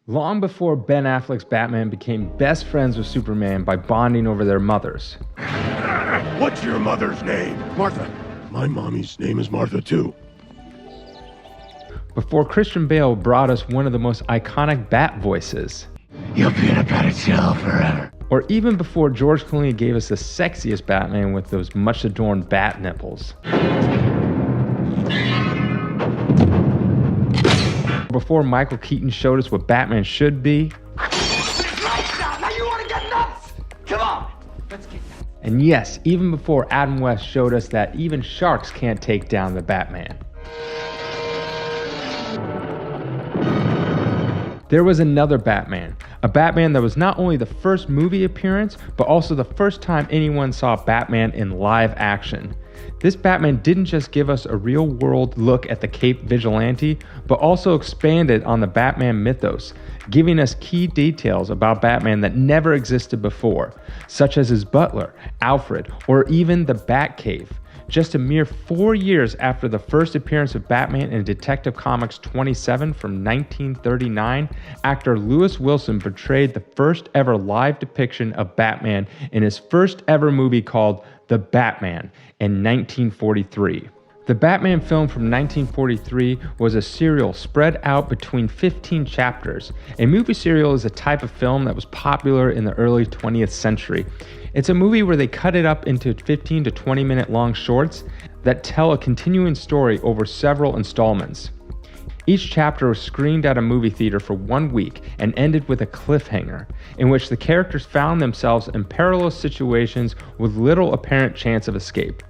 Long before Ben Affleck's Batman became best friends with Superman by bonding over their mothers. What's your mother's name? Martha. My mommy's name is Martha, too. Before Christian Bale brought us one of the most iconic Bat voices. You'll be in a padded cell forever. Or even before George Clooney gave us the sexiest Batman with those much adorned bat nipples. Before Michael Keaton showed us what Batman should be. Now you want to get nuts? Come on, let's get nuts. And yes, even before Adam West showed us that even sharks can't take down the Batman. There was another Batman, a Batman that was not only the first movie appearance, but also the first time anyone saw Batman in live action. This Batman didn't just give us a real-world look at the Cape Vigilante, but also expanded on the Batman mythos, giving us key details about Batman that never existed before, such as his butler, Alfred, or even the Batcave. Just a mere 4 years after the first appearance of Batman in Detective Comics 27 from 1939, actor Lewis Wilson portrayed the first ever live depiction of Batman in his first ever movie called The Batman in 1943. The Batman film from 1943 was a serial spread out between 15 chapters. A movie serial is a type of film that was popular in the early 20th century. It's a movie where they cut it up into 15 to 20 minute long shorts that tell a continuing story over several installments. Each chapter was screened at a movie theater for 1 week and ended with a cliffhanger, in which the characters found themselves in perilous situations with little apparent chance of escape.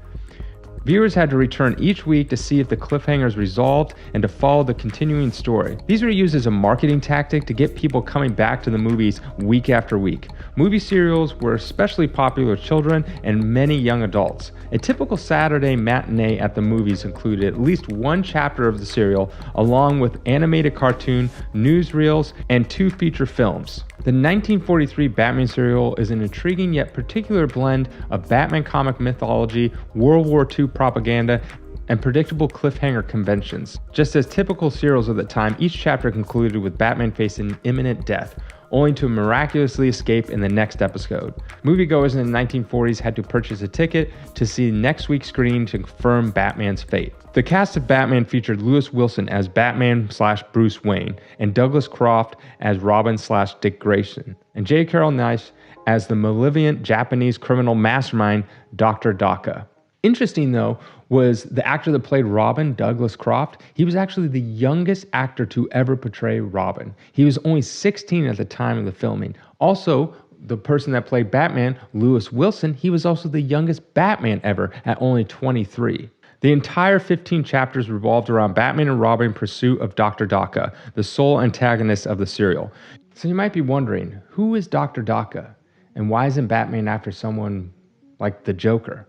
Viewers had to return each week to see if the cliffhangers resolved and to follow the continuing story. These were used as a marketing tactic to get people coming back to the movies week after week. Movie serials were especially popular with children and many young adults. A typical Saturday matinee at the movies included at least one chapter of the serial, along with animated cartoon, newsreels, and 2 feature films. The 1943 Batman serial is an intriguing yet particular blend of Batman comic mythology, World War II propaganda, and predictable cliffhanger conventions. Just as typical serials of the time, each chapter concluded with Batman facing imminent death, only to miraculously escape in the next episode. Moviegoers in the 1940s had to purchase a ticket to see next week's screening to confirm Batman's fate. The cast of Batman featured Lewis Wilson as Batman/Bruce Wayne, and Douglas Croft as Robin/Dick Grayson, and J. Carrol Naish as the malevolent Japanese criminal mastermind Dr. Daka. Interesting though was the actor that played Robin, Douglas Croft. He was actually the youngest actor to ever portray Robin. He was only 16 at the time of the filming. Also, the person that played Batman, Lewis Wilson, he was also the youngest Batman ever at only 23. The entire 15 chapters revolved around Batman and Robin in pursuit of Dr. Daka, the sole antagonist of the serial. So you might be wondering, who is Dr. Daka? And why isn't Batman after someone like the Joker?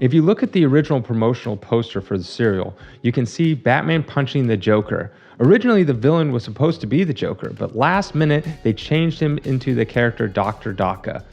If you look at the original promotional poster for the serial, you can see Batman punching the Joker. Originally, the villain was supposed to be the Joker, but last minute, they changed him into the character Dr. Daka,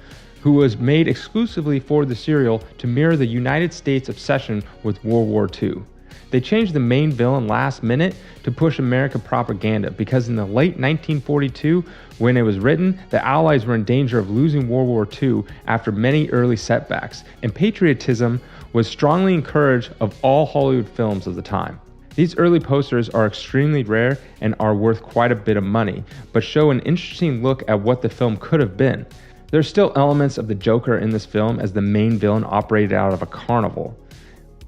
who was made exclusively for the serial to mirror the United States' obsession with World War II. They changed the main villain last minute to push American propaganda because in the late 1942, when it was written, the Allies were in danger of losing World War II after many early setbacks, and patriotism was strongly encouraged of all Hollywood films of the time. These early posters are extremely rare and are worth quite a bit of money, but show an interesting look at what the film could have been. There's still elements of the Joker in this film as the main villain operated out of a carnival.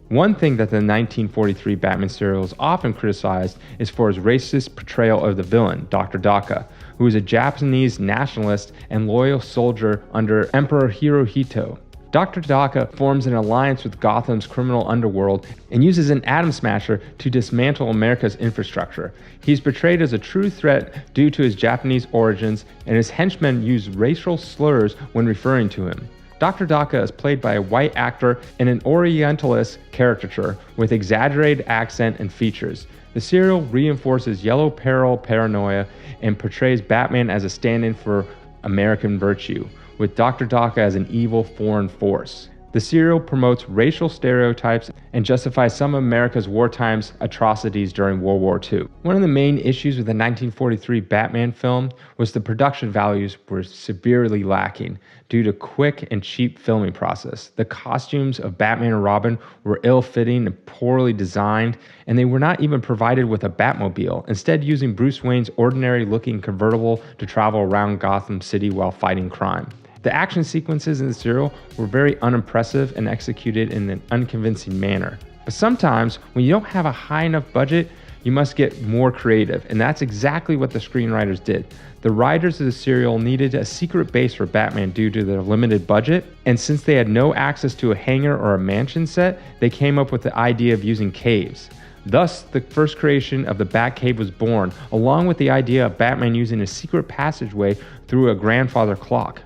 One thing that the 1943 Batman serial is often criticized is for his racist portrayal of the villain, Dr. Daka, who is a Japanese nationalist and loyal soldier under Emperor Hirohito. Dr. Daka forms an alliance with Gotham's criminal underworld and uses an atom smasher to dismantle America's infrastructure. He's portrayed as a true threat due to his Japanese origins, and his henchmen use racial slurs when referring to him. Dr. Daka is played by a white actor in an Orientalist caricature with exaggerated accent and features. The serial reinforces yellow peril paranoia and portrays Batman as a stand-in for American virtue, with Dr. Daka as an evil foreign force. The serial promotes racial stereotypes and justifies some of America's wartime atrocities during World War II. One of the main issues with the 1943 Batman film was the production values were severely lacking due to quick and cheap filming process. The costumes of Batman and Robin were ill-fitting and poorly designed, and they were not even provided with a Batmobile, instead using Bruce Wayne's ordinary-looking convertible to travel around Gotham City while fighting crime. The action sequences in the serial were very unimpressive and executed in an unconvincing manner. But sometimes, when you don't have a high enough budget, you must get more creative, and that's exactly what the screenwriters did. The writers of the serial needed a secret base for Batman due to their limited budget, and since they had no access to a hangar or a mansion set, they came up with the idea of using caves. Thus, the first creation of the Batcave was born, along with the idea of Batman using a secret passageway through a grandfather clock.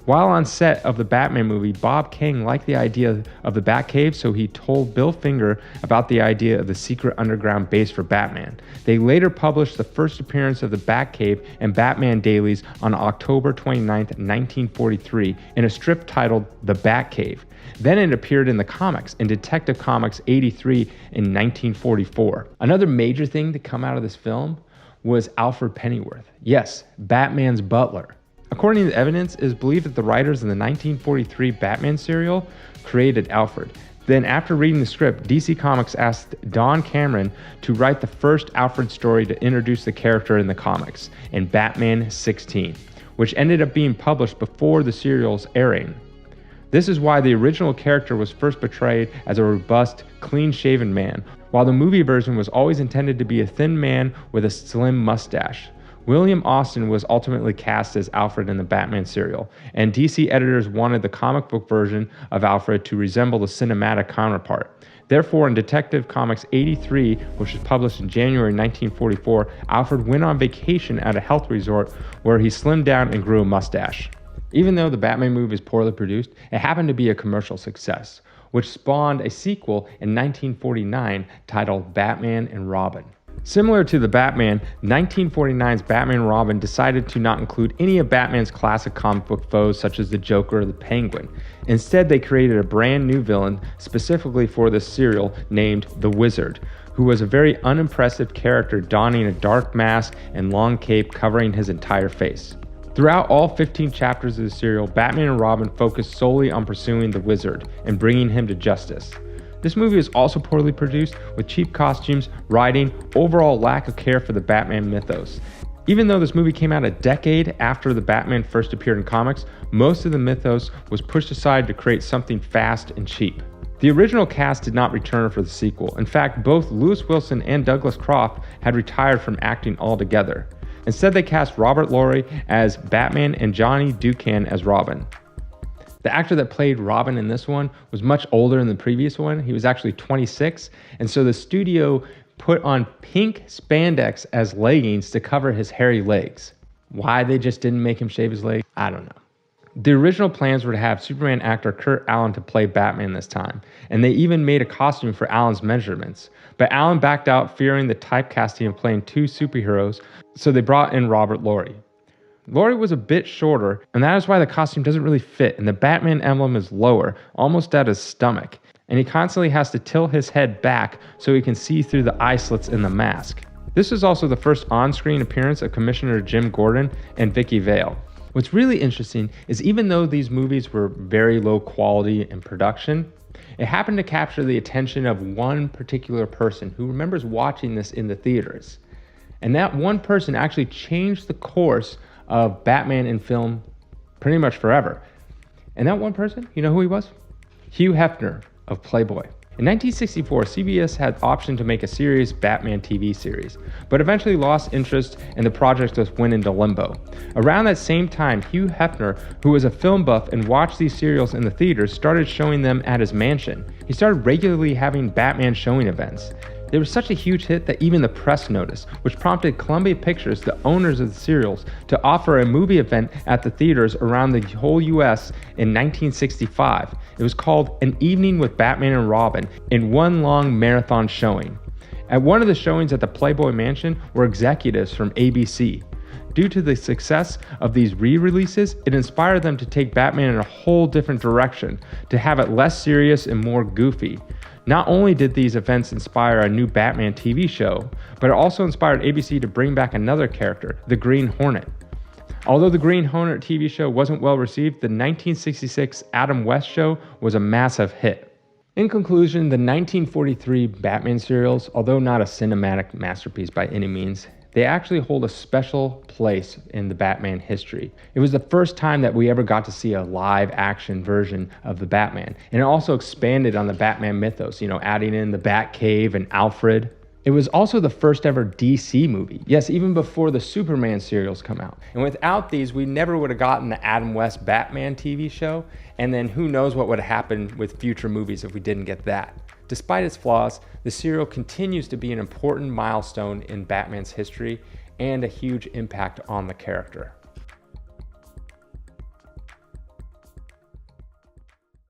While on set of the Batman movie, Bob Kane liked the idea of the Batcave, so he told Bill Finger about the idea of the secret underground base for Batman. They later published the first appearance of the Batcave and Batman dailies on October 29, 1943, in a strip titled The Batcave. Then it appeared in the comics, in Detective Comics 83 in 1944. Another major thing to come out of this film was Alfred Pennyworth. Yes, Batman's butler. According to evidence, it is believed that the writers in the 1943 Batman serial created Alfred. Then, after reading the script, DC Comics asked Don Cameron to write the first Alfred story to introduce the character in the comics, in Batman 16, which ended up being published before the serial's airing. This is why the original character was first portrayed as a robust, clean-shaven man, while the movie version was always intended to be a thin man with a slim mustache. William Austin was ultimately cast as Alfred in the Batman serial, and DC editors wanted the comic book version of Alfred to resemble the cinematic counterpart. Therefore, in Detective Comics 83, which was published in January 1944, Alfred went on vacation at a health resort where he slimmed down and grew a mustache. Even though the Batman movie is poorly produced, it happened to be a commercial success, which spawned a sequel in 1949 titled Batman and Robin. Similar to the Batman, 1949's Batman and Robin decided to not include any of Batman's classic comic book foes such as the Joker or the Penguin. Instead, they created a brand new villain specifically for this serial named the Wizard, who was a very unimpressive character donning a dark mask and long cape covering his entire face. Throughout all 15 chapters of the serial, Batman and Robin focused solely on pursuing the Wizard and bringing him to justice. This movie is also poorly produced, with cheap costumes, writing, overall lack of care for the Batman mythos. Even though this movie came out a decade after the Batman first appeared in comics, most of the mythos was pushed aside to create something fast and cheap. The original cast did not return for the sequel. In fact, both Lewis Wilson and Douglas Croft had retired from acting altogether. Instead, they cast Robert Laurie as Batman and Johnny Ducan as Robin. The actor that played Robin in this one was much older than the previous one. He was actually 26, and so the studio put on pink spandex as leggings to cover his hairy legs. Why they just didn't make him shave his legs, I don't know. The original plans were to have Superman actor Kurt Allen to play Batman this time, and they even made a costume for Allen's measurements. But Allen backed out, fearing the typecasting of playing two superheroes, so they brought in Robert Laurie. Laurie was a bit shorter, and that is why the costume doesn't really fit, and the Batman emblem is lower, almost at his stomach, and he constantly has to tilt his head back so he can see through the eye slits in the mask. This is also the first on-screen appearance of Commissioner Jim Gordon and Vicky Vale. What's really interesting is even though these movies were very low quality in production, it happened to capture the attention of one particular person who remembers watching this in the theaters. And that one person actually changed the course of Batman in film pretty much forever. And that one person, you know who he was? Hugh Hefner of Playboy. In 1964, CBS had the option to make a serious Batman TV series, but eventually lost interest and the project just went into limbo. Around that same time, Hugh Hefner, who was a film buff and watched these serials in the theaters, started showing them at his mansion. He started regularly having Batman showing events. They were such a huge hit that even the press noticed, which prompted Columbia Pictures, the owners of the serials, to offer a movie event at the theaters around the whole US in 1965. It was called An Evening with Batman and Robin, in one long marathon showing. At one of the showings at the Playboy Mansion were executives from ABC. Due to the success of these re-releases, it inspired them to take Batman in a whole different direction, to have it less serious and more goofy. Not only did these events inspire a new Batman TV show, but it also inspired ABC to bring back another character, the Green Hornet. Although the Green Hornet TV show wasn't well received, the 1966 Adam West show was a massive hit. In conclusion, the 1943 Batman serials, although not a cinematic masterpiece by any means, they actually hold a special place in the Batman history. It was the first time that we ever got to see a live action version of the Batman. And it also expanded on the Batman mythos, adding in the Batcave and Alfred. It was also the first ever DC movie. Yes, even before the Superman serials come out. And without these, we never would have gotten the Adam West Batman TV show. And then who knows what would have happened with future movies if we didn't get that. Despite its flaws, the serial continues to be an important milestone in Batman's history and a huge impact on the character.